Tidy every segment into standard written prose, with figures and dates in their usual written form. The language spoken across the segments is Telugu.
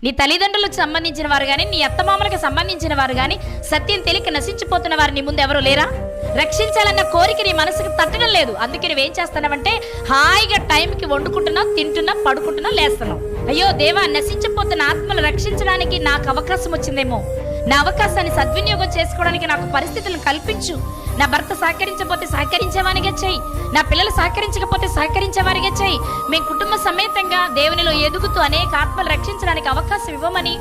నీ తల్లిదండ్రులకు సంబంధించిన వారు కానీ, నీ అత్తమామలకు సంబంధించిన వారు కానీ, సత్యం తెలియక నశించిపోతున్న వారు నీ ముందు ఎవరు లేరా? రక్షించాలన్న కోరిక నీ మనసుకు తట్టడం లేదు. అందుకే నువ్వేం చేస్తున్నావంటే హాయిగా టైంకి వండుకుంటున్నావు, తింటున్నావు, పడుకుంటున్నావు, లేస్తున్నావు. అయ్యో దేవా, నశించిపోతున్న ఆత్మలు రక్షించడానికి నాకు అవకాశం వచ్చిందేమో, నా అవకాశాన్ని సద్వినియోగం చేసుకోవడానికి నాకు పరిస్థితులను కల్పించు. నా భర్త సహకరించకపోతే సహకరించేవానిగా చెయ్యి, నా పిల్లలు సహకరించకపోతే సహకరించేవారిగా చెయ్యి. మేము కుటుంబ సమేతంగా దేవునిలో ఎదుగుతూ అనేక ఆత్మలు రక్షించడానికి అవకాశం ఇవ్వమని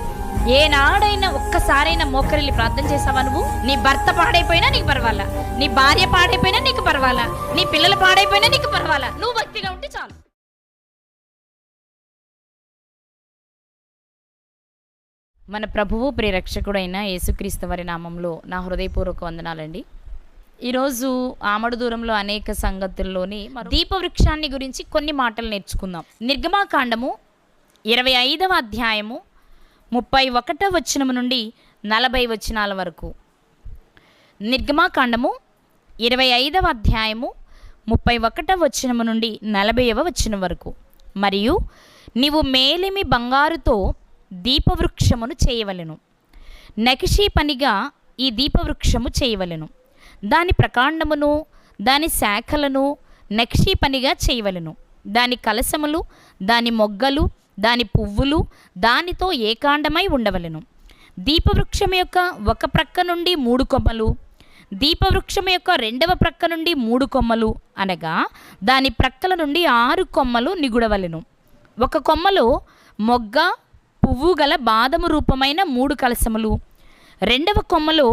ఏనాడైనా ఒక్కసారైనా మోకరిల్లి ప్రార్థన చేసావా? నువ్వు నీ భర్త పాడైపోయినా నీకు పర్వాలా, నీ భార్య పాడైపోయినా నీకు పర్వాలా, నీ పిల్లలు పాడైపోయినా నీకు పర్వాలా, నువ్వు భక్తిగా ఉంటే చాలు. మన ప్రభువు ప్రియరక్షకుడైన యేసుక్రీస్తు వారి నామంలో నా హృదయపూర్వక వందనాలండి. ఈరోజు ఆమడు దూరంలో అనేక సంగతుల్లోని దీపవృక్షాన్ని గురించి కొన్ని మాటలు నేర్చుకుందాం. నిర్గమాకాండము 25వ అధ్యాయము 31వ వచనము నుండి 40 వచనాల వరకు. నిర్గమాకాండము 25వ అధ్యాయము 31వ వచనము నుండి 40వ వచనం వరకు. మరియు నీవు మేలిమి బంగారుతో దీపవృక్షమును చేయవలెను, నకిషీ పనిగా ఈ దీపవృక్షము చేయవలెను, దాని ప్రకాండమును దాని శాఖలను నకిషీ పనిగా చేయవలెను, దాని కలశములు దాని మొగ్గలు దాని పువ్వులు దానితో ఏకాండమై ఉండవలెను. దీపవృక్షం యొక్క ఒక ప్రక్క నుండి 3 కొమ్మలు, దీపవృక్షం యొక్క 2వ ప్రక్క నుండి 3 కొమ్మలు అనగా దాని ప్రక్కల నుండి 6 కొమ్మలు నిగుడవలెను. ఒక కొమ్మలో మొగ్గ పువ్వు గల బాదము రూపమైన 3 కలశములు, 2వ కొమ్మలో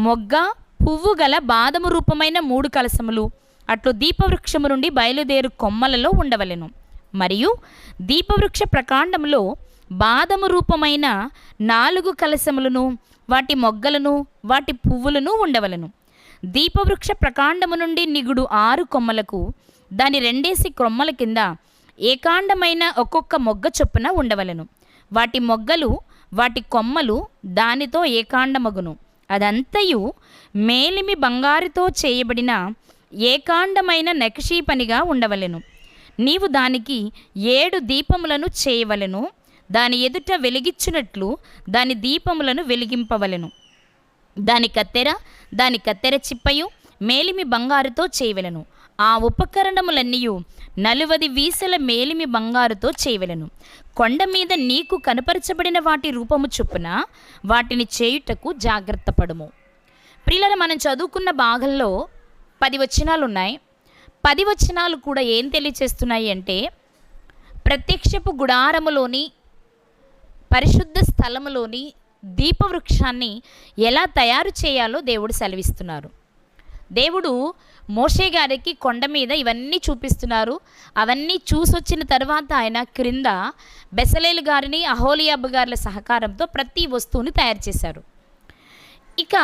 మొగ్గ పువ్వు గల బాదము రూపమైన 3 కలశములు అట్లు దీపవృక్షము నుండి బయలుదేరు కొమ్మలలో ఉండవలెను. మరియు దీపవృక్ష ప్రకాండములో బాదము రూపమైన 4 కలశములను, వాటి మొగ్గలను, వాటి పువ్వులను ఉండవలెను. దీపవృక్ష ప్రకాండము నుండి నిగుడు 6 కొమ్మలకు దాని 2 కొమ్మల కింద ఏకాండమైన ఒక్కొక్క మొగ్గ చొప్పున ఉండవలెను. వాటి మొగ్గలు వాటి కొమ్మలు దానితో ఏకాండమగును. అదంతయు మేలిమి బంగారుతో చేయబడిన ఏకాండమైన నకిషీ పనిగా ఉండవలెను. నీవు దానికి 7 దీపములను చేయవలెను. దాని ఎదుట వెలిగించినట్లు దాని దీపములను వెలిగింపవలెను. దాని కత్తెర చిప్పయు మేలిమి బంగారుతో చేయవలెను. ఆ ఉపకరణములన్నీయు 40 వీసల మేలిమి బంగారుతో చేయవలెను. కొండ మీద నీకు కనపరచబడిన వాటి రూపము చొప్పున వాటిని చేయుటకు జాగ్రత్త పడుము. ప్రియులారా, మనం చదువుకున్న భాగంలో 10 వచనాలు ఉన్నాయి. 10 వచనాలు కూడా ఏం తెలియచేస్తున్నాయి అంటే ప్రత్యక్షపు గుడారములోని పరిశుద్ధ స్థలములోని దీపవృక్షాన్ని ఎలా తయారు చేయాలో దేవుడు సెలవిస్తున్నారు. దేవుడు మోషే గారికి కొండ మీద ఇవన్నీ చూపిస్తున్నారు. అవన్నీ చూసొచ్చిన తర్వాత ఆయన క్రింద బెసలేలు గారిని, అహోలియాబు గారుల సహకారంతో ప్రతి వస్తువుని తయారు చేశారు. ఇక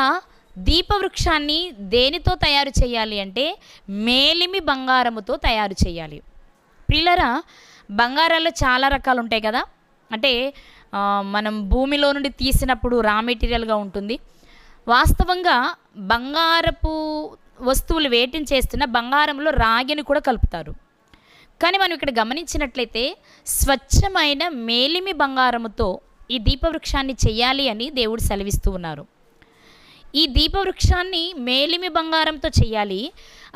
దీపవృక్షాన్ని దేనితో తయారు చేయాలి అంటే మేలిమి బంగారముతో తయారు చేయాలి. ప్రియులారా, బంగారాల్లో చాలా రకాలు ఉంటాయి కదా. అంటే మనం భూమిలో నుండి తీసినప్పుడు రా మెటీరియల్గా ఉంటుంది. వాస్తవంగా బంగారపు వస్తువులు వేటిని చేస్తున్న బంగారంలో రాగిని కూడా కలుపుతారు. కానీ మనం ఇక్కడ గమనించినట్లయితే స్వచ్ఛమైన మేలిమి బంగారముతో ఈ దీపవృక్షాన్ని చెయ్యాలి అని దేవుడు సెలవిస్తూ ఉన్నారు. ఈ దీపవృక్షాన్ని మేలిమి బంగారంతో చెయ్యాలి.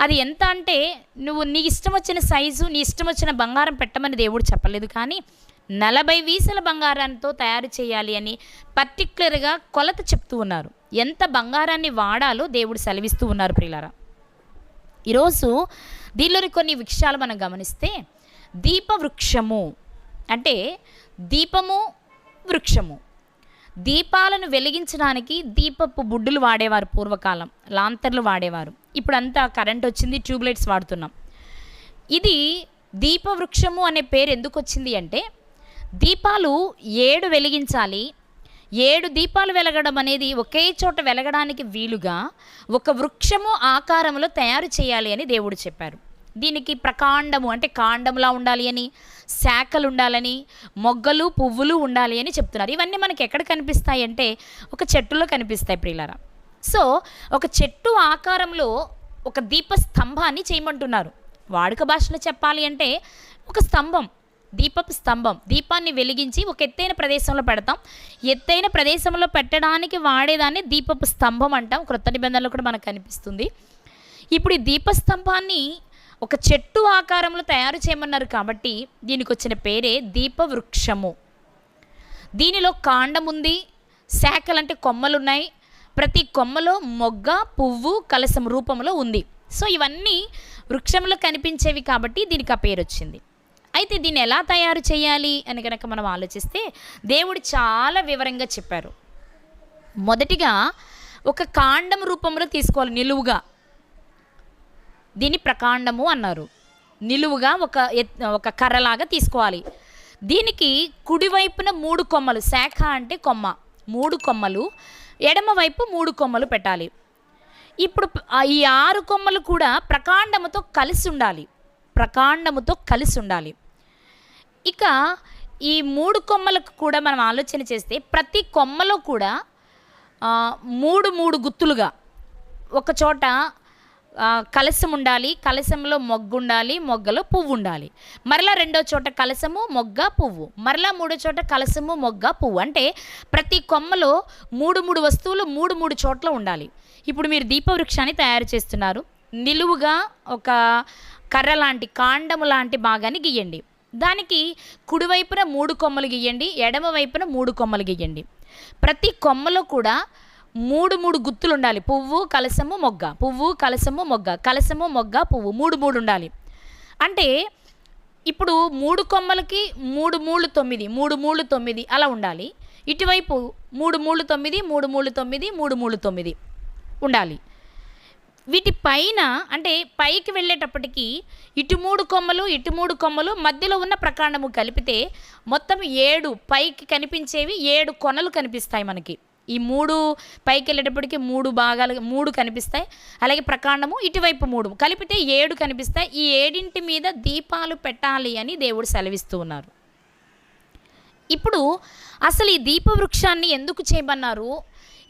అది ఎంత అంటే నువ్వు నీ ఇష్టం వచ్చిన సైజు, నీ ఇష్టం వచ్చిన బంగారం పెట్టమని దేవుడు చెప్పలేదు. కానీ 40 వీసల బంగారంతో తయారు చేయాలి అని పర్టిక్యులర్గా కొలత చెప్తూ ఉన్నారు. ఎంత బంగారాన్ని వాడాలో దేవుడు సెలవిస్తూ ఉన్నారు. ప్రియులారా, ఈరోజు దీనిలోని కొన్ని విషయాలు మనం గమనిస్తే దీపవృక్షము అంటే దీపము, వృక్షము. దీపాలను వెలిగించడానికి దీపపు బుడ్డులు వాడేవారు పూర్వకాలం, లాంతర్లు వాడేవారు. ఇప్పుడంతా కరెంట్ వచ్చింది, ట్యూబ్లైట్స్ వాడుతున్నాం. ఇది దీపవృక్షము అనే పేరు ఎందుకు వచ్చింది అంటే దీపాలు 7 వెలిగించాలి. 7 దీపాలు వెలగడం అనేది ఒకే చోట వెలగడానికి వీలుగా ఒక వృక్షము ఆకారంలో తయారు చేయాలి అని దేవుడు చెప్పారు. దీనికి ప్రకాండము అంటే కాండంలా ఉండాలి అని, శాఖలు ఉండాలని, మొగ్గలు పువ్వులు ఉండాలి అని చెప్తున్నారు. ఇవన్నీ మనకి ఎక్కడ కనిపిస్తాయి అంటే ఒక చెట్టులో కనిపిస్తాయి ప్రియులారా. సో ఒక చెట్టు ఆకారంలో ఒక దీప స్తంభాన్ని చేయమంటున్నారు. వాడుక భాషలో చెప్పాలి అంటే ఒక స్తంభం, దీపపు స్తంభం, దీపాన్ని వెలిగించి ఒక ఎత్తైన ప్రదేశంలో పెడతాం. ఎత్తైన ప్రదేశంలో పెట్టడానికి వాడేదాన్ని దీపపు స్తంభం అంటాం. క్రొత్త నిబంధనలో కూడా మనకు కనిపిస్తుంది. ఇప్పుడు ఈ దీపస్తంభాన్ని ఒక చెట్టు ఆకారంలో తయారు చేయమన్నారు కాబట్టి దీనికి వచ్చిన పేరే దీపవృక్షము. దీనిలో కాండం ఉంది, శాఖలు అంటే కొమ్మలున్నాయి, ప్రతి కొమ్మలో మొగ్గ, పువ్వు, కలశం రూపంలో ఉంది. సో ఇవన్నీ వృక్షంలో కనిపించేవి కాబట్టి దీనికి ఆ పేరు వచ్చింది. అయితే దీన్ని ఎలా తయారు చేయాలి అని కనుక మనం ఆలోచిస్తే దేవుడు చాలా వివరంగా చెప్పారు. మొదటిగా ఒక కాండం రూపంలో తీసుకోవాలి, నిలువుగా. దీన్ని ప్రకాండము అన్నారు. నిలువుగా ఒక కర్రలాగా తీసుకోవాలి. దీనికి కుడివైపున 3 కొమ్మలు, శాఖ అంటే కొమ్మ, 3 కొమ్మలు, ఎడమవైపు 3 కొమ్మలు పెట్టాలి. ఇప్పుడు ఈ 6 కొమ్మలు కూడా ప్రకాండముతో కలిసి ఉండాలి, ప్రకాండముతో కలిసి ఉండాలి. ఇక ఈ 3 కొమ్మలకు కూడా మనం ఆలోచన చేస్తే ప్రతి కొమ్మలో కూడా 3 గుత్తులుగా, ఒక చోట కలశం ఉండాలి, కలశంలో మొగ్గు ఉండాలి, మొగ్గలో పువ్వు ఉండాలి. మరలా రెండో చోట కలశము, మొగ్గ, పువ్వు, మరలా మూడో చోట కలశము, మొగ్గ, పువ్వు. అంటే ప్రతి కొమ్మలో 3 వస్తువులు 3 చోట్ల ఉండాలి. ఇప్పుడు మీరు దీపవృక్షాన్ని తయారు చేస్తున్నారు. నిలువుగా ఒక కర్ర లాంటి, కాండము లాంటి భాగాన్ని గీయండి. దానికి కుడివైపున 3 కొమ్మలు గీయండి, ఎడమ వైపున 3 కొమ్మలు గీయండి. ప్రతి కొమ్మలో కూడా 3 గుత్తులు ఉండాలి. పువ్వు, కలశము, మొగ్గ, పువ్వు, కలశము, మొగ్గ, కలశము, మొగ్గ, పువ్వు, 3 ఉండాలి. అంటే ఇప్పుడు 3 కొమ్మలకి 3 3 9, 3 3 9 అలా ఉండాలి. ఇటువైపు 3 3 9, 3 3 9, 3 3 9 ఉండాలి. వీటి పైన అంటే పైకి వెళ్ళేటప్పటికి ఇటు 3 కొమ్మలు, ఇటు 3 కొమ్మలు, మధ్యలో ఉన్న ప్రకాండము కలిపితే మొత్తం 7 పైకి కనిపించేవి 7 కొనలు కనిపిస్తాయి మనకి. ఈ 3 పైకి వెళ్ళేటప్పటికి 3 భాగాలు 3 కనిపిస్తాయి. అలాగే ప్రకాండము ఇటువైపు 3 కలిపితే 7 కనిపిస్తాయి. ఈ 7 మీద దీపాలు పెట్టాలి అని దేవుడు సెలవిస్తూ ఉన్నారు. ఇప్పుడు అసలు ఈ దీపవృక్షాన్ని ఎందుకు చేయమన్నారు?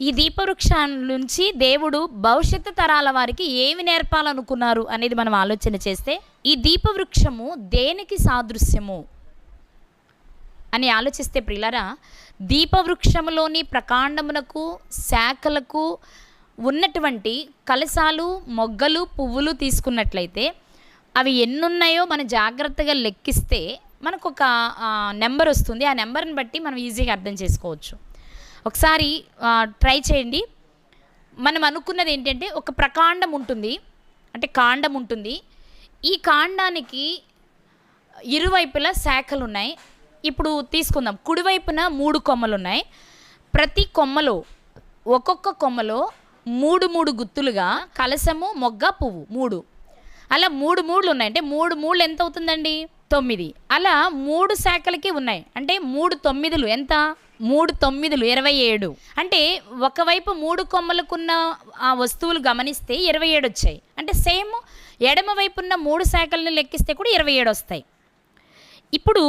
ఈ దీపవృక్షాల నుంచి దేవుడు భవిష్యత్తు తరాల వారికి ఏమి నేర్పాలనుకున్నారు అనేది మనం ఆలోచన చేస్తే, ఈ దీపవృక్షము దేనికి సాదృశ్యము అని ఆలోచిస్తే ప్రియులారా, దీపవృక్షములోని ప్రకాండమునకు, శాఖలకు ఉన్నటువంటి కలశాలు, మొగ్గలు, పువ్వులు తీసుకున్నట్లయితే అవి ఎన్నున్నాయో మనం జాగ్రత్తగా లెక్కిస్తే మనకు ఒక నెంబర్ వస్తుంది. ఆ నెంబర్ని బట్టి మనం ఈజీగా అర్థం చేసుకోవచ్చు. ఒకసారి ట్రై చేయండి. మనం అనుకున్నది ఏంటంటే ఒక ప్రకాండం ఉంటుంది, అంటే కాండం ఉంటుంది. ఈ కాండానికి ఇరువైపులా శాఖలు ఉన్నాయి. ఇప్పుడు తీసుకుందాం. కుడివైపున 3 కొమ్మలు ఉన్నాయి. ప్రతి కొమ్మలో ఒక్కొక్క కొమ్మలో 3 గుత్తులుగా కలశము, మొగ్గ, పువ్వు 3 అలా 3 ఉన్నాయి. అంటే 3 ఎంత అవుతుందండి? 9. అలా 3 శాఖలకి ఉన్నాయి. అంటే 3 9లు ఎంత? 3 9లు 27. అంటే ఒకవైపు 3 కొమ్మలకున్న ఆ వస్తువులు గమనిస్తే 27 వచ్చాయి. అంటే సేమ్ ఎడమ వైపున్న 3 శాఖలను లెక్కిస్తే కూడా 27 వస్తాయి. ఇప్పుడు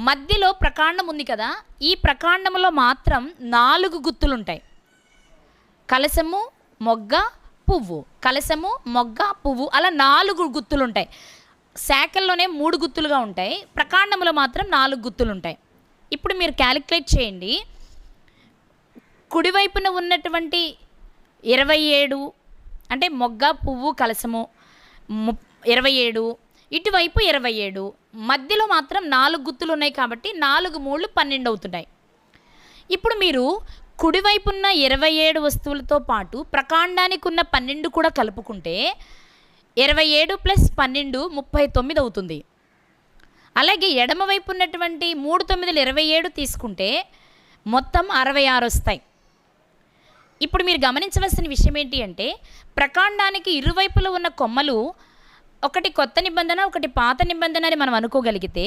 మధ్యలో ప్రకాండం ఉంది కదా, ఈ ప్రకాండంలో మాత్రం 4 గుత్తులు ఉంటాయి. కలశము, మొగ్గ, పువ్వు, కలశము, మొగ్గ, పువ్వు అలా 4 గుత్తులు ఉంటాయి. శాఖల్లోనే 3 గుత్తులుగా ఉంటాయి, ప్రకాండంలో మాత్రం 4 గుత్తులు ఉంటాయి. ఇప్పుడు మీరు క్యాలిక్యులేట్ చేయండి. కుడివైపున ఉన్నటువంటి 27 అంటే మొగ్గ, పువ్వు, కలశము 27, ఇటువైపు 27, మధ్యలో మాత్రం 4 గుత్తులు ఉన్నాయి కాబట్టి 4 3 12 అవుతున్నాయి. ఇప్పుడు మీరు కుడివైపున్న 27 వస్తువులతో పాటు ప్రకాండానికి ఉన్న 12 కూడా కలుపుకుంటే 27 + 12 39 అవుతుంది. అలాగే ఎడమవైపు ఉన్నటువంటి 3 9 27 తీసుకుంటే మొత్తం 66 వస్తాయి. ఇప్పుడు మీరు గమనించవలసిన విషయం ఏంటి అంటే, ప్రకాండానికి ఇరువైపులో ఉన్న కొమ్మలు ఒకటి కొత్త నిబంధన, ఒకటి పాత నిబంధన అని మనం అనుకోగలిగితే,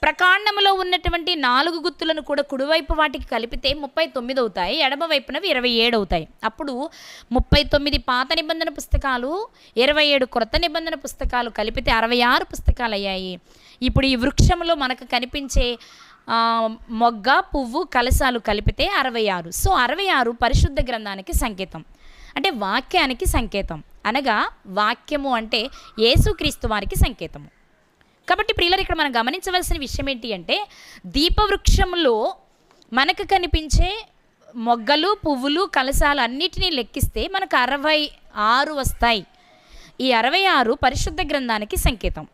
ప్రకాండంలో ఉన్నటువంటి 4 గుత్తులను కూడా కుడివైపు వాటికి కలిపితే 39 అవుతాయి, ఎడమవైపునవి 27 అవుతాయి. అప్పుడు 39 పాత నిబంధన పుస్తకాలు, 27 క్రొత్త నిబంధన పుస్తకాలు కలిపితే 66 పుస్తకాలు అయ్యాయి. ఇప్పుడు ఈ వృక్షంలో మనకు కనిపించే మొగ్గ, పువ్వు, కలశాలు కలిపితే 66. సో 66 పరిశుద్ధ గ్రంథానికి సంకేతం, అంటే వాక్యానికి సంకేతం. అనగా వాక్యము అంటే యేసుక్రీస్తు వారికి సంకేతము. కాబట్టి ప్రియులారా, ఇక్కడ మనం గమనించవలసిన విషయం ఏంటి అంటే, దీపవృక్షంలో మనకు కనిపించే మొగ్గలు, పువ్వులు, కలశాలు అన్నిటినీ లెక్కిస్తే మనకు 66 వస్తాయి. ఈ 66 పరిశుద్ధ గ్రంథానికి సంకేతం.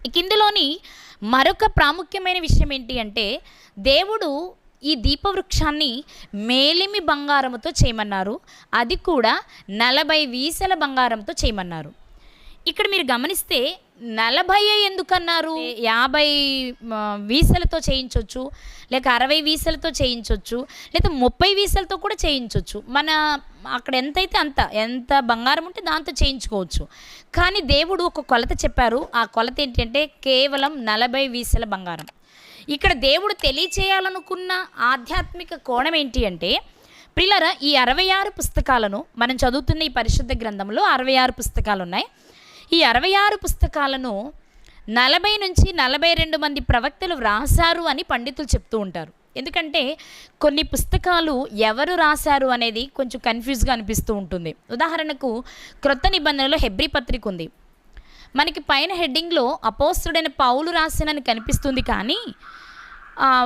ఇక ఇందులోని మరొక ప్రాముఖ్యమైన విషయం ఏంటి అంటే, దేవుడు ఈ దీపవృక్షాన్ని మేలిమి బంగారముతో చేయమన్నారు. అది కూడా 40 వీసల బంగారంతో చేయమన్నారు. ఇక్కడ మీరు గమనిస్తే 40 ఎందుకన్నారు? 50 వీసలతో చేయించవచ్చు, లేక 60 వీసలతో చేయించవచ్చు, లేదా 30 వీసలతో కూడా చేయించవచ్చు. మన అక్కడ ఎంతైతే ఎంత బంగారం ఉంటే దాంతో చేయించుకోవచ్చు. కానీ దేవుడు ఒక కొలత చెప్పారు. ఆ కొలత ఏంటంటే కేవలం 40 వీసల బంగారం. ఇక్కడ దేవుడు తెలియచేయాలనుకున్న ఆధ్యాత్మిక కోణం ఏంటి అంటే, ప్రియులారా, ఈ 66 పుస్తకాలను మనం చదువుతున్న ఈ పరిశుద్ధ గ్రంథంలో 66 పుస్తకాలు ఉన్నాయి. ఈ 66 పుస్తకాలను 40 నుంచి 42 మంది ప్రవక్తలు వ్రాసారు అని పండితులు చెప్తూ ఉంటారు. ఎందుకంటే కొన్ని పుస్తకాలు ఎవరు రాశారు అనేది కొంచెం కన్ఫ్యూజ్గా అనిపిస్తూ ఉంటుంది. ఉదాహరణకు క్రొత్త నిబంధనలో హెబ్రీ పత్రిక ఉంది. మనకి పైన హెడ్డింగ్లో అపోస్తలుడైన పౌలు రాసినని కనిపిస్తుంది, కానీ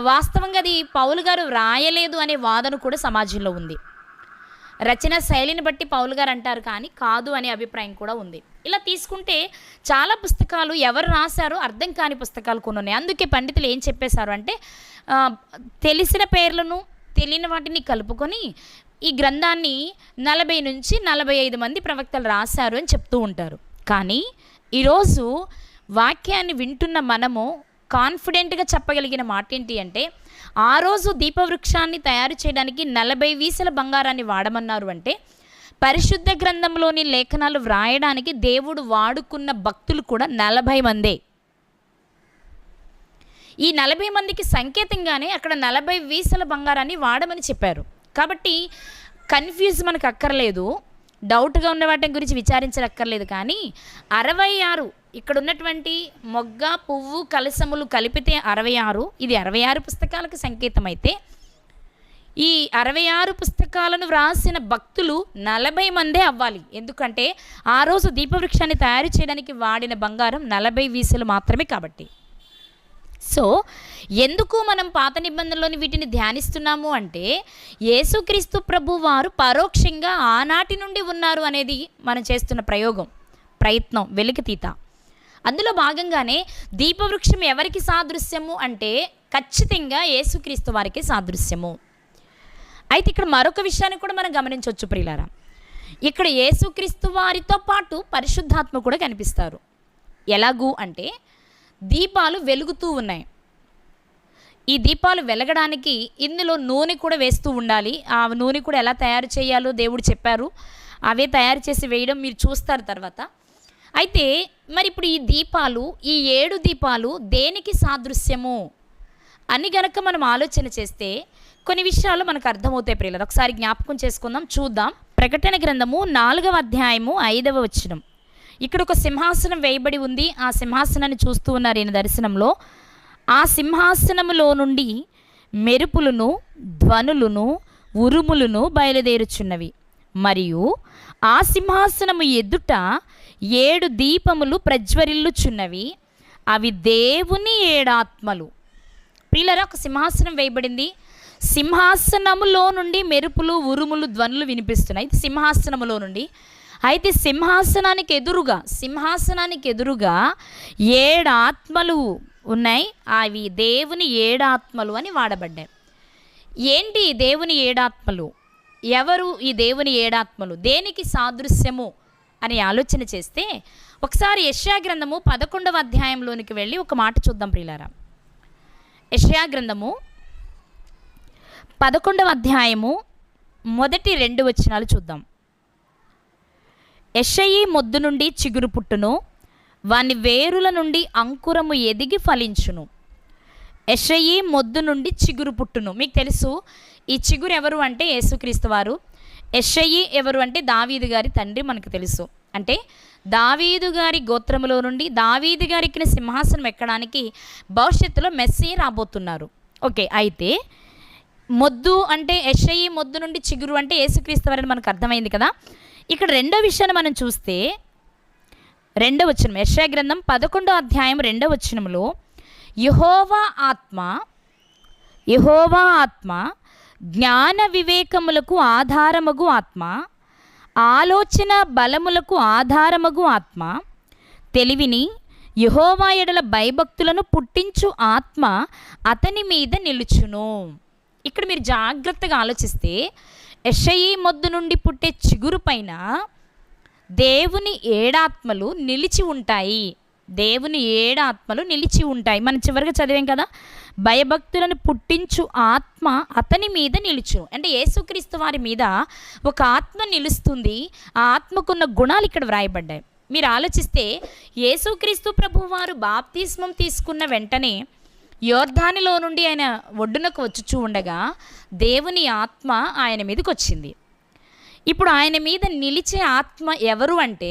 వాస్తవంగా అది పౌలు గారు రాయలేదు అనే వాదన కూడా సమాజంలో ఉంది. రచన శైలిని బట్టి పౌలు గారు అంటారు, కానీ కాదు అనే అభిప్రాయం కూడా ఉంది. ఇలా తీసుకుంటే చాలా పుస్తకాలు ఎవరు రాశారో అర్థం కాని పుస్తకాలు కొన్ని ఉన్నాయి. అందుకే పండితులు ఏం చెప్పేశారు అంటే, తెలిసిన పేర్లను తెలియని వాటిని కలుపుకొని ఈ గ్రంథాన్ని 40 నుంచి 45 మంది ప్రవక్తలు రాశారు అని చెప్తూ ఉంటారు. కానీ ఈరోజు వాక్యాన్ని వింటున్న మనము కాన్ఫిడెంట్గా చెప్పగలిగిన మాట ఏంటి అంటే, ఆ రోజు దీపవృక్షాన్ని తయారు చేయడానికి 40 వీసల బంగారాన్ని వాడమన్నారు అంటే, పరిశుద్ధ గ్రంథంలోని లేఖనాలు వ్రాయడానికి దేవుడు వాడుకున్న భక్తులు కూడా 40 మందే. ఈ 40 మందికి సంకేతంగానే అక్కడ 40 వీసల బంగారాన్ని వాడమని చెప్పారు. కాబట్టి కన్ఫ్యూజ్ మనకు అక్కర్లేదు, డౌట్గా ఉన్న వాటి గురించి విచారించక్కర్లేదు. కానీ 66 ఇక్కడ ఉన్నటువంటి మొగ్గ, పువ్వు, కలశములు కలిపితే 66. ఇది 66 పుస్తకాలకు సంకేతం అయితే, ఈ 66 పుస్తకాలను వ్రాసిన భక్తులు 40 మందే అవ్వాలి. ఎందుకంటే ఆ రోజు దీపవృక్షాన్ని తయారు చేయడానికి వాడిన బంగారం 40 వీసలు మాత్రమే కాబట్టి. సో ఎందుకు మనం పాత నిబంధనలోని వీటిని ధ్యానిస్తున్నాము అంటే, యేసుక్రీస్తు ప్రభు వారు పరోక్షంగా ఆనాటి నుండి ఉన్నారు అనేది మనం చేస్తున్న ప్రయత్నం, వెలికితీత. అందులో భాగంగానే దీపవృక్షం ఎవరికి సాదృశ్యము అంటే ఖచ్చితంగా యేసుక్రీస్తు వారికి సాదృశ్యము. అయితే ఇక్కడ మరొక విషయాన్ని కూడా మనం గమనించవచ్చు ప్రియులారా. ఇక్కడ యేసుక్రీస్తు వారితో పాటు పరిశుద్ధాత్మ కూడా కనిపిస్తారు. ఎలాగూ అంటే, దీపాలు వెలుగుతూ ఉన్నాయి. ఈ దీపాలు వెలగడానికి ఇందులో నూనె కూడా వేస్తూ ఉండాలి. ఆ నూనె కూడా ఎలా తయారు చేయాలో దేవుడు చెప్పారు. అవే తయారు చేసి వేయడం మీరు చూస్తారు తర్వాత. అయితే మరి ఇప్పుడు ఈ దీపాలు, ఈ 7 దీపాలు దేనికి సాదృశ్యము అని గనక మనం ఆలోచన చేస్తే కొన్ని విషయాలు మనకు అర్థమవుతాయి ప్రియులారా. ఒకసారి జ్ఞాపకం చేసుకుందాం, చూద్దాం. ప్రకటన గ్రంథము 4వ అధ్యాయము 5వ వచనం. ఇక్కడ ఒక సింహాసనం వేయబడి ఉంది. ఆ సింహాసనాన్ని చూస్తూ ఉన్నారు ఈయన దర్శనంలో. ఆ సింహాసనములో నుండి మెరుపులను, ధ్వనులను, ఉరుములను బయలుదేరుచున్నవి. మరియు ఆ సింహాసనము ఎదుట 7 దీపములు ప్రజ్వరిల్లుచున్నవి. అవి దేవుని 7 ఆత్మలు. ప్రియులారా, ఒక సింహాసనం వేయబడింది. సింహాసనములో నుండి మెరుపులు, ఉరుములు, ధ్వనులు వినిపిస్తున్నాయి. ఇది సింహాసనములో నుండి. అయితే సింహాసనానికి ఎదురుగా 7 ఆత్మలు ఉన్నాయి. అవి దేవుని 7 ఆత్మలు అని వాడబడ్డాయి. ఏంటి దేవుని 7 ఆత్మలు? ఎవరు ఈ దేవుని 7 ఆత్మలు? దేనికి సాదృశ్యము అని ఆలోచన చేస్తే ఒకసారి యెషయా గ్రంథము 11వ అధ్యాయంలోనికి వెళ్ళి ఒక మాట చూద్దాం ప్రియులారా. యెషయా గ్రంథము 11వ అధ్యాయము మొదటి 2 వచనాలు చూద్దాం. యెషయి మొద్దు నుండి చిగురు పుట్టును, వాని వేరుల నుండి అంకురము ఎదిగి ఫలించును. యెషయి మొద్దు నుండి చిగురు పుట్టును. మీకు తెలుసు ఈ చిగురు ఎవరు అంటే యేసుక్రీస్తు వారు. యెషయి ఎవరు అంటే దావీదు గారి తండ్రి మనకు తెలుసు. అంటే దావీదు గారి గోత్రములో నుండి దావీదు గారికి సింహాసనం ఎక్కడానికి భవిష్యత్తులో మెస్సీ రాబోతున్నారు. ఓకే, అయితే మొద్దు అంటే యెషయి మొద్దు నుండి చిగురు అంటే యేసుక్రీస్తు వారని మనకు అర్థమైంది కదా. ఇక్కడ రెండో విషయాన్ని మనం చూస్తే రెండవ వచనం, యెషయా గ్రంథం 11వ అధ్యాయం 2వ వచనంలో యెహోవా ఆత్మ జ్ఞాన వివేకములకు ఆధారమగు ఆత్మ, ఆలోచన బలములకు ఆధారమగు ఆత్మ, తెలివిని యెహోవా ఎడల భయభక్తులను పుట్టించు ఆత్మ అతని మీద నిలుచును. ఇక్కడ మీరు జాగ్రత్తగా ఆలోచిస్తే యెషయి మొద్దు నుండి పుట్టే చిగురు పైన దేవుని ఏడాత్మలు నిలిచి ఉంటాయి. దేవుని ఏడాత్మలు నిలిచి ఉంటాయి. మనం చివరిగా చదివాం కదా, భయభక్తులను పుట్టించు ఆత్మ అతని మీద నిలుచు. అంటే యేసుక్రీస్తు వారి మీద ఒక ఆత్మ నిలుస్తుంది. ఆ ఆత్మకున్న గుణాలు ఇక్కడ వ్రాయబడ్డాయి. మీరు ఆలోచిస్తే యేసుక్రీస్తు ప్రభువారు బాప్తిస్మం తీసుకున్న వెంటనే యోర్దానులో నుండి ఆయన ఒడ్డునకు వచ్చుచూ ఉండగా దేవుని ఆత్మ ఆయన మీదకి వచ్చింది. ఇప్పుడు ఆయన మీద నిలిచే ఆత్మ ఎవరు అంటే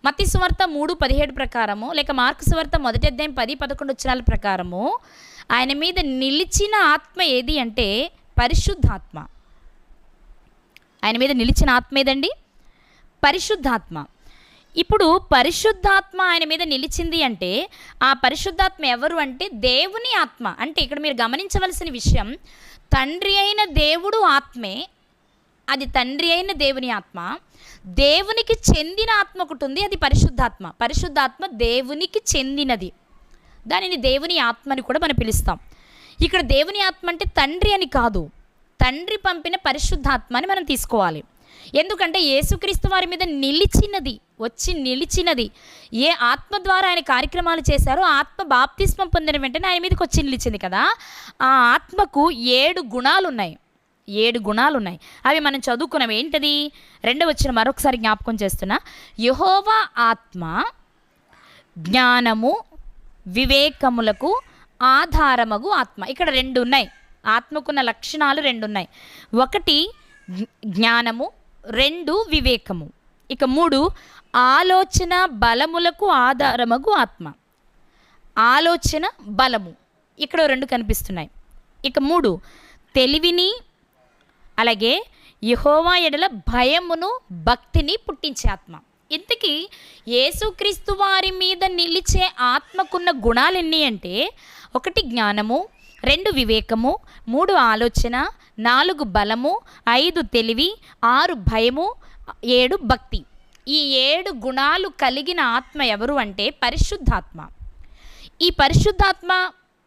మత్తయి సువార్త 3:17 ప్రకారము, లేక మార్కు సువార్త 1వ అధ్యాయం 10-11 వచనాల ప్రకారము ఆయన మీద నిలిచిన ఆత్మ ఏది అంటే పరిశుద్ధాత్మ. ఆయన మీద నిలిచిన ఆత్మ ఏదండి? పరిశుద్ధాత్మ. ఇప్పుడు పరిశుద్ధాత్మ ఆయన మీద నిలిచింది అంటే ఆ పరిశుద్ధాత్మ ఎవరు అంటే దేవుని ఆత్మ. అంటే ఇక్కడ మీరు గమనించవలసిన విషయం, తండ్రి అయిన దేవుడు ఆత్మే, అది తండ్రి అయిన దేవుని ఆత్మ. దేవునికి చెందిన ఆత్మ ఒకటి ఉంది, అది పరిశుద్ధాత్మ. పరిశుద్ధాత్మ దేవునికి చెందినది, దానిని దేవుని ఆత్మని కూడా మనం పిలుస్తాం. ఇక్కడ దేవుని ఆత్మ అంటే తండ్రి అని కాదు, తండ్రి పంపిన పరిశుద్ధాత్మ అని మనం తీసుకోవాలి. ఎందుకంటే యేసుక్రీస్తు వారి మీద నిలిచినది, వచ్చి నిలిచినది ఏ ఆత్మ ద్వారా ఆయన కార్యక్రమాలు చేశారో ఆ ఆత్మ బాప్తిస్మం పొందిన వెంటనే ఆయన మీదకి వచ్చి నిలిచింది కదా. ఆ ఆత్మకు 7 గుణాలు ఉన్నాయి. 7 గుణాలు ఉన్నాయి. అవి మనం చదువుకున్నాం. ఏంటది? 2వ వచనం మరొకసారి జ్ఞాపకం చేస్తున్నా. యెహోవా ఆత్మ జ్ఞానము వివేకములకు ఆధారమగు ఆత్మ. ఇక్కడ 2 ఉన్నాయి. ఆత్మకున్న లక్షణాలు 2 ఉన్నాయి. 1 జ్ఞానము, 2 వివేకము, ఇక 3 ఆలోచన బలములకు ఆధారమగు ఆత్మ. ఆలోచన బలము ఇక్కడ 2 కనిపిస్తున్నాయి. ఇక 3 తెలివిని, అలాగే యెహోవా ఎడల భయమును భక్తిని పుట్టించే ఆత్మ. ఇంతకీ యేసుక్రీస్తు వారి మీద నిలిచే ఆత్మకున్న గుణాలు ఎన్ని అంటే 1 జ్ఞానము, 2 వివేకము, 3 ఆలోచన, 4 బలము, 5 తెలివి, 6 భయము, 7 భక్తి. ఈ 7 గుణాలు కలిగిన ఆత్మ ఎవరు అంటే పరిశుద్ధాత్మ. ఈ పరిశుద్ధాత్మ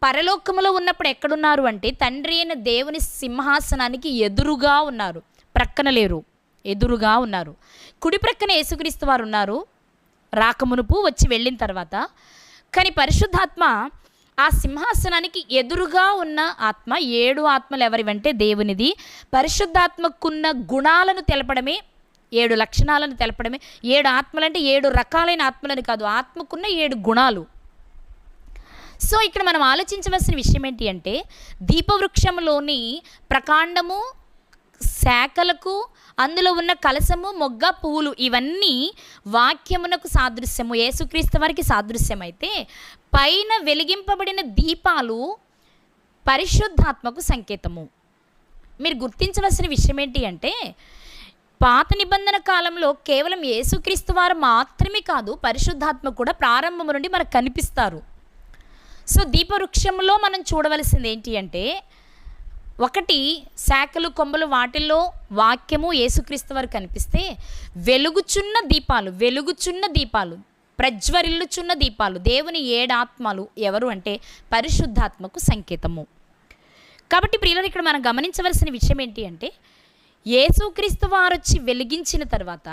పరలోకములో ఉన్నప్పుడు ఎక్కడున్నారు అంటే తండ్రి అయిన దేవుని సింహాసనానికి ఎదురుగా ఉన్నారు, ప్రక్కన లేరు, ఎదురుగా ఉన్నారు. కుడి ప్రక్కన యేసుక్రీస్తు వారు ఉన్నారు రాకమునుపు, వచ్చి వెళ్ళిన తర్వాత. కానీ పరిశుద్ధాత్మ ఆ సింహాసనానికి ఎదురుగా ఉన్న ఆత్మ. 7 ఆత్మలు ఎవరివంటే దేవునిది. పరిశుద్ధాత్మకున్న గుణాలను తెలపడమే, 7 లక్షణాలను తెలపడమే. 7 ఆత్మలంటే 7 రకాలైన ఆత్మలని కాదు, ఆత్మకున్న 7 గుణాలు. సో ఇక్కడ మనం ఆలోచించవలసిన విషయం ఏంటి అంటే దీపవృక్షంలోని ప్రకాండము, శాఖలకు, అందులో ఉన్న కలసము, మొగ్గ, పువ్వులు ఇవన్నీ వాక్యమునకు సాదృశ్యము, యేసుక్రీస్తు వారికి సాదృశ్యం అయితే పైన వెలిగింపబడిన దీపాలు పరిశుద్ధాత్మకు సంకేతము. మీరు గుర్తించవలసిన విషయం ఏంటి అంటే పాత నిబంధన కాలంలో కేవలం యేసుక్రీస్తు వారు మాత్రమే కాదు, పరిశుద్ధాత్మ కూడా ప్రారంభం నుండి మనకు కనిపిస్తారు. సో దీపవృక్షంలో మనం చూడవలసింది ఏంటి అంటే 1 శాఖలు, కొమ్మలు, వాటిల్లో వాక్యము, యేసుక్రీస్తు వారు కనిపిస్తే వెలుగుచున్న దీపాలు, ప్రజ్వరిల్లుచున్న దీపాలు, దేవుని 7 ఆత్మలు ఎవరు అంటే పరిశుద్ధాత్మకు సంకేతము. కాబట్టి ప్రియులారా, ఇక్కడ మనం గమనించవలసిన విషయం ఏంటి అంటే యేసుక్రీస్తు వారు వచ్చి వెలిగించిన తర్వాత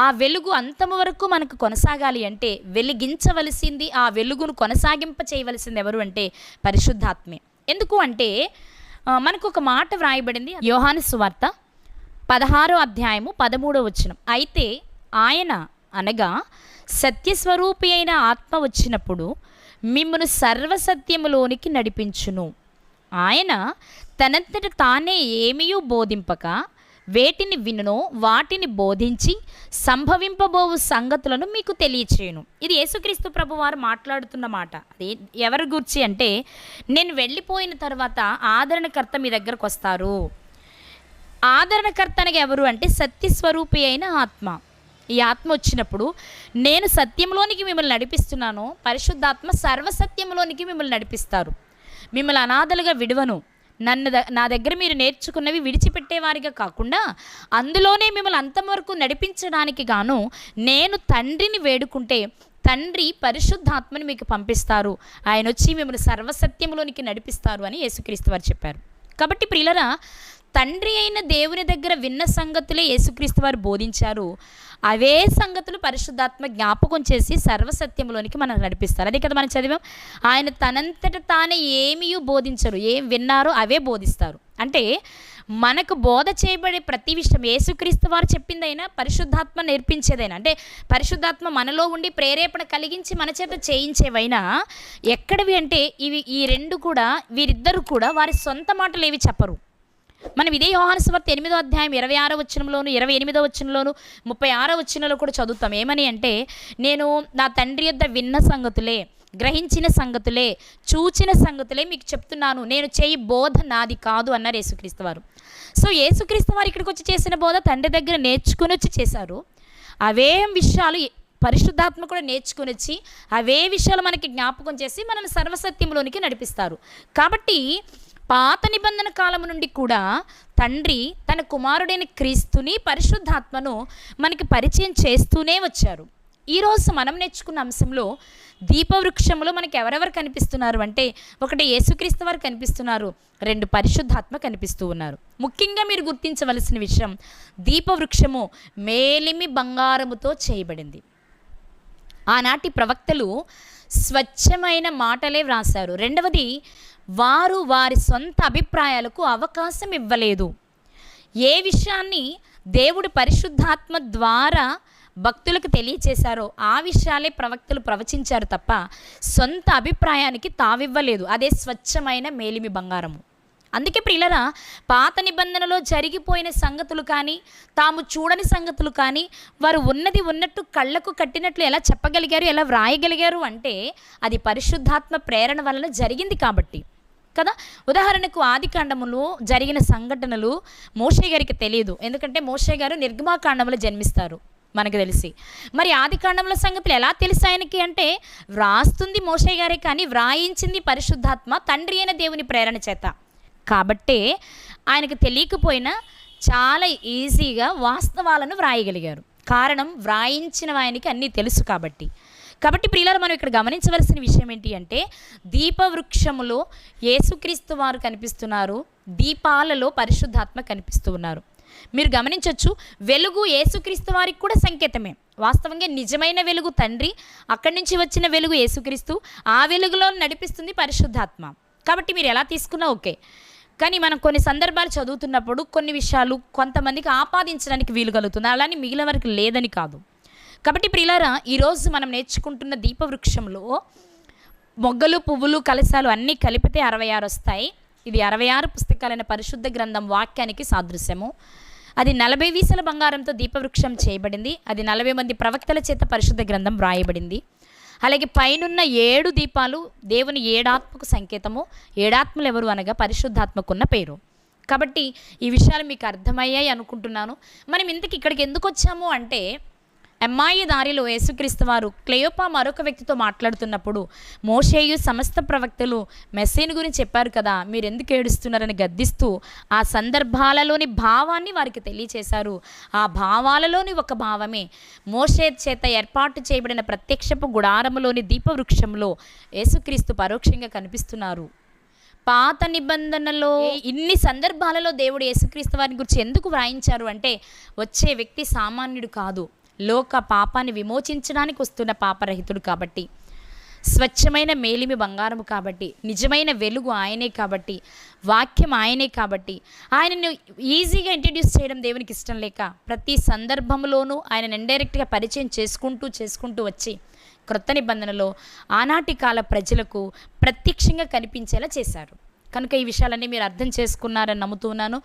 ఆ వెలుగు అంతము వరకు మనకు కొనసాగాలి అంటే వెలిగించవలసింది, ఆ వెలుగును కొనసాగింప చేయవలసింది ఎవరు అంటే పరిశుద్ధాత్మే. ఎందుకు అంటే మనకు ఒక మాట వ్రాయబడింది యోహాను సువార్త 16వ అధ్యాయము 13వ వచనం. అయితే ఆయన అనగా సత్యస్వరూపి అయిన ఆత్మ వచ్చినప్పుడు మిమ్మును సర్వసత్యములోనికి నడిపించును. ఆయన తనంతట తానే ఏమీయూ బోధింపక వేటిని వినునో వాటిని బోధించి సంభవింపబోవు సంగతులను మీకు తెలియచేయును. ఇది యేసుక్రీస్తు ప్రభు వారు మాట్లాడుతున్న మాట. అది ఎవరి గురించి అంటే నేను వెళ్ళిపోయిన తర్వాత ఆదరణకర్త మీ దగ్గరకు వస్తారు. ఆదరణకర్త అనగా ఎవరు అంటే సత్యస్వరూపి అయిన ఆత్మ. ఈ ఆత్మ వచ్చినప్పుడు నేను సత్యంలోనికి మిమ్మల్ని నడిపిస్తున్నాను, పరిశుద్ధాత్మ సర్వసత్యంలోనికి మిమ్మల్ని నడిపిస్తారు. మిమ్మల్ని అనాథలుగా విడువను, నా దగ్గర మీరు నేర్చుకున్నవి విడిచిపెట్టేవారిగా కాకుండా అందులోనే మిమ్మల్ని అంతవరకు నడిపించడానికి గాను నేను తండ్రిని వేడుకుంటే తండ్రి పరిశుద్ధాత్మని మీకు పంపిస్తారు, ఆయన వచ్చి మిమ్మల్ని సర్వసత్యంలోనికి నడిపిస్తారు అని యేసుక్రీస్తు వారు చెప్పారు. కాబట్టి ప్రియులరా, తండ్రి అయిన దేవుని దగ్గర విన్న సంగతులే యేసుక్రీస్తు వారు బోధించారు. అవే సంగతులు పరిశుద్ధాత్మ జ్ఞాపకం చేసి సర్వసత్యంలోనికి మనం నడిపిస్తారు. అదే కదా మనం చదివాం, ఆయన తనంతట తానే ఏమీ బోధించరు, ఏం విన్నారో అవే బోధిస్తారు. అంటే మనకు బోధ చేయబడే ప్రతి విషయం యేసుక్రీస్తు వారు చెప్పిందైనా పరిశుద్ధాత్మ నేర్పించేదైనా, అంటే పరిశుద్ధాత్మ మనలో ఉండి ప్రేరేపణ కలిగించి మన చేత చేయించేవైనా ఎక్కడివి అంటే ఈ రెండు కూడా, వీరిద్దరు కూడా వారి సొంత మాటలు ఏవి చెప్పరు. మనం ఇదే యోహాను సువార్త 8వ అధ్యాయం 26వ వచనంలోను 28వ వచనంలోను 36వ వచనంలో కూడా చదువుతాం. ఏమని అంటే, నేను నా తండ్రి యొద్ద విన్న సంగతులే, గ్రహించిన సంగతులే, చూచిన సంగతులే మీకు చెప్తున్నాను, నేను చేయి బోధ నాది కాదు అన్నారు యేసుక్రీస్తు వారు. సో యేసుక్రీస్తు వారు ఇక్కడికి వచ్చి చేసిన బోధ తండ్రి దగ్గర నేర్చుకుని వచ్చి చేశారు. అవే విషయాలు పరిశుద్ధాత్మ కూడా నేర్చుకుని వచ్చి అవే విషయాలు మనకి జ్ఞాపకం చేసి మనల్ని సర్వసత్యంలోనికి నడిపిస్తారు. కాబట్టి పాత నిబంధన కాలం నుండి కూడా తండ్రి తన కుమారుడైన క్రీస్తుని పరిశుద్ధాత్మను మనకి పరిచయం చేస్తూనే వచ్చారు. ఈరోజు మనం నేర్చుకున్న అంశంలో దీపవృక్షంలో మనకి ఎవరెవరు కనిపిస్తున్నారు అంటే, ఒకటి యేసుక్రీస్తు వారు కనిపిస్తున్నారు, 2 పరిశుద్ధాత్మ కనిపిస్తూ ఉన్నారు. ముఖ్యంగా మీరు గుర్తించవలసిన విషయం, దీపవృక్షము మేలిమి బంగారముతో చేయబడింది. ఆనాటి ప్రవక్తలు స్వచ్ఛమైన మాటలే వ్రాశారు. రెండవది, వారు వారి సొంత అభిప్రాయాలకు అవకాశం ఇవ్వలేదు. ఏ విషయాన్ని దేవుడు పరిశుద్ధాత్మ ద్వారా భక్తులకు తెలియచేశారో ఆ విషయాలే ప్రవక్తలు ప్రవచించారు తప్ప సొంత అభిప్రాయానికి తావివ్వలేదు. అదే స్వచ్ఛమైన మేలిమి బంగారము. అందుకే ప్రియులరా, పాత నిబంధనలో జరిగిపోయిన సంగతులు కానీ, తాము చూడని సంగతులు కానీ వారు ఉన్నది ఉన్నట్టు కళ్ళకు కట్టినట్లు ఎలా చెప్పగలిగారు, ఎలా వ్రాయగలిగారు అంటే అది పరిశుద్ధాత్మ ప్రేరణ వలన జరిగింది కాబట్టి కదా. ఉదాహరణకు ఆదికాండములో జరిగిన సంఘటనలు మోషే గారికి తెలియదు, ఎందుకంటే మోషే గారు నిర్గమాకాండంలో జన్మిస్తారు మనకు తెలిసి. మరి ఆదికాండంలో సంగతులు ఎలా తెలుసు ఆయనకి అంటే, వ్రాస్తుంది మోషే గారే కానీ వ్రాయించింది పరిశుద్ధాత్మ తండ్రి అయిన దేవుని ప్రేరణ చేత. కాబట్టే ఆయనకు తెలియకపోయినా చాలా ఈజీగా వాస్తవాలను వ్రాయగలిగారు. కారణం, వ్రాయించిన ఆయనకి అన్నీ తెలుసు కాబట్టి. ప్రియులారా, మనం ఇక్కడ గమనించవలసిన విషయం ఏంటి అంటే, దీపవృక్షములో యేసుక్రీస్తు వారు కనిపిస్తున్నారు, దీపాలలో పరిశుద్ధాత్మ కనిపిస్తూ ఉన్నారు. మీరు గమనించవచ్చు, వెలుగు యేసుక్రీస్తు వారికి కూడా సంకేతమే. వాస్తవంగా నిజమైన వెలుగు తండ్రి, అక్కడి నుంచి వచ్చిన వెలుగు యేసుక్రీస్తు, ఆ వెలుగులో నడిపిస్తుంది పరిశుద్ధాత్మ. కాబట్టి మీరు ఎలా తీసుకున్నా ఓకే. కానీ మనం కొన్ని సందర్భాలు చదువుతున్నప్పుడు కొన్ని విషయాలు కొంతమందికి ఆపాదించడానికి వీలు కలుగుతుంది, అలానే మిగిలిన వరకు లేదని కాదు. కాబట్టి ప్రియులారా, ఈరోజు మనం నేర్చుకుంటున్న దీపవృక్షంలో మొగ్గలు, పువ్వులు, కలశాలు అన్నీ కలిపితే 66 వస్తాయి. ఇది 66 పుస్తకాలైన పరిశుద్ధ గ్రంథం వాక్యానికి సాదృశ్యము. అది 40 వీసల బంగారంతో దీపవృక్షం చేయబడింది. అది 40 మంది ప్రవక్తల చేత పరిశుద్ధ గ్రంథం వ్రాయబడింది. అలాగే పైనున్న 7 దీపాలు దేవుని 7 ఆత్మకు సంకేతము. 7 ఆత్మలు ఎవరు అనగా పరిశుద్ధాత్మకున్న పేరు. కాబట్టి ఈ విషయాలు మీకు అర్థమయ్యాయి అనుకుంటున్నాను. మనం ఇంతకు ఇక్కడికి ఎందుకు వచ్చాము అంటే, ఎమ్మాయి దారిలో యేసుక్రీస్తు వారు క్లెయోపా మరొక వ్యక్తితో మాట్లాడుతున్నప్పుడు మోషేయు సమస్త ప్రవక్తలు మెస్సీని గురించి చెప్పారు కదా, మీరు ఎందుకు ఏడుస్తున్నారని గద్దిస్తూ ఆ సందర్భాలలోని భావాన్ని వారికి తెలియచేశారు. ఆ భావాలలోని ఒక భావమే మోషే చేత ఏర్పాటు చేయబడిన ప్రత్యక్షపు గుడారములోని దీపవృక్షంలో యేసుక్రీస్తు పరోక్షంగా కనిపిస్తున్నారు. పాత నిబంధనలో ఇన్ని సందర్భాలలో దేవుడు యేసుక్రీస్తు వారిని గురించి ఎందుకు వ్రాయించారు అంటే, వచ్చే వ్యక్తి సామాన్యుడు కాదు, లోక పాపాన్ని విమోచించడానికి వస్తున్న పాపరహితుడు కాబట్టి, స్వచ్ఛమైన మేలిమి బంగారము కాబట్టి, నిజమైన వెలుగు ఆయనే కాబట్టి, వాక్యం ఆయనే కాబట్టి, ఆయనను ఈజీగా ఇంట్రడ్యూస్ చేయడం దేవునికి ఇష్టం లేక ప్రతి సందర్భంలోనూ ఆయనను ఇండైరెక్ట్గా పరిచయం చేసుకుంటూ వచ్చి క్రొత్త నిబంధనలో ఆనాటి కాల ప్రజలకు ప్రత్యక్షంగా కనిపించేలా చేశారు. కనుక ఈ విషయాలన్నీ మీరు అర్థం చేసుకున్నారని నమ్ముతున్నాను.